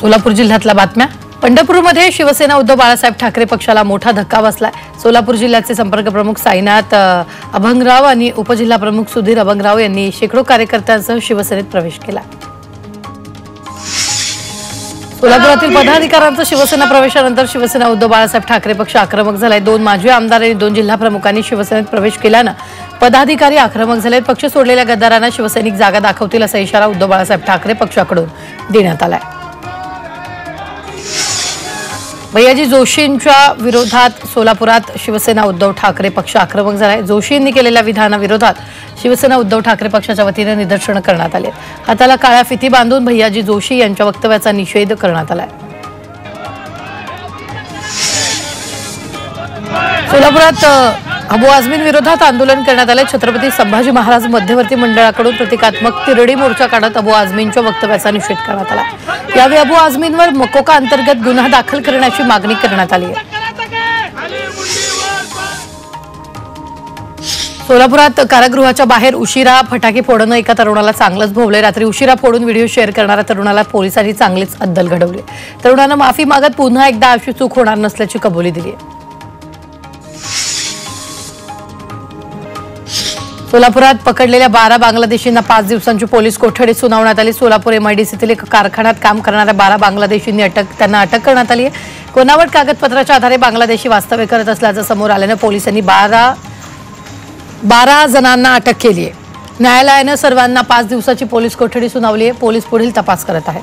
सोलापूर जिल्ह्यातल्या बातम्या। पंढरपूरमध्ये शिवसेना उद्धव बाळासाहेब ठाकरे पक्षाला मोठा धक्का बसलाय। सोलापूर जिल्ह्याचे संपर्क प्रमुख साईनाथ अभंगराव आणि उपजिल्हा प्रमुख सुधीर अभंगराव यांनी शेकडो कार्यकर्त्यांसह शिवसेनेत प्रवेश केला। सोलापुरातील पदाधिकाऱ्यांचा शिवसेना प्रवेशानंतर शिवसेना उद्धव बाळासाहेब ठाकरे पक्ष आक्रमक झालाय। 2 माजी आमदार आणि 2 जिल्हा प्रमुखांनी शिवसेनेत प्रवेश केल्यानं पदाधिकारी आक्रमक झाले। पक्ष सोडलेल्या गद्दारांना शिवसैनिक जागा दाखवतील असा इशारा उद्धव बाळासाहेब ठाकरे पक्षाकडून देण्यात आलाय। भैयाजी जोशींच्या विरोधात सोलापुरात शिवसेना उद्धव ठाकरे पक्ष आक्रमक झालाय। जोशींनी केलेल्या विधानाविरोधात शिवसेना उद्धव ठाकरे पक्षाच्या वतीने निदर्शनं करण्यात आली। हाताला काळ्या फिती बांधून भैयाजी जोशी यांच्या वक्तव्याचा निषेध करण्यात आलाय। सोलापुरात अबू आझमीन विरोधात आंदोलन करण्यात आले। छत्रपती संभाजी महाराज मध्यवर्ती मंडळाकडून प्रतिकात्मक तिरडी मोर्चा काढत अबू आझमीनच्या वक्तव्याचा निषेध करण्यात आला। यावेळी अबू आझमीनवर मकोका अंतर्गत गुन्हा दाखल करण्याची मागणी करण्यात आली आहे। सोलापुरात कारागृहाच्या बाहेर उशिरा फटाके फोडणं एका तरुणाला चांगलंच भोवले। रात्री उशिरा फोडून व्हिडिओ शेअर करणाऱ्या तरुणाला पोलिसांनी चांगलीच अद्दल घडवली। तरुणानं माफी मागत पुन्हा एकदा अशी चूक होणार नसल्याची कबुली दिली आहे। सोलापुरात पकडलेल्या 12 बांगलादेशींना 5 दिवसांची पोलीस कोठडी सुनावण्यात आली। सोलापूर MIDCतील एका कारखान्यात काम करणाऱ्या 12 बांगलादेशींनी त्यांना अटक करण्यात आली आहे। कोणावट कागदपत्राच्या आधारे बांगलादेशी वास्तव्य करत असल्याचं समोर आल्यानं पोलिसांनी 12 जणांना अटक केली आहे। न्यायालयानं सर्वांना 5 दिवसाची पोलीस कोठडी सुनावली आहे। पोलीस पुढील तपास करत आहेत।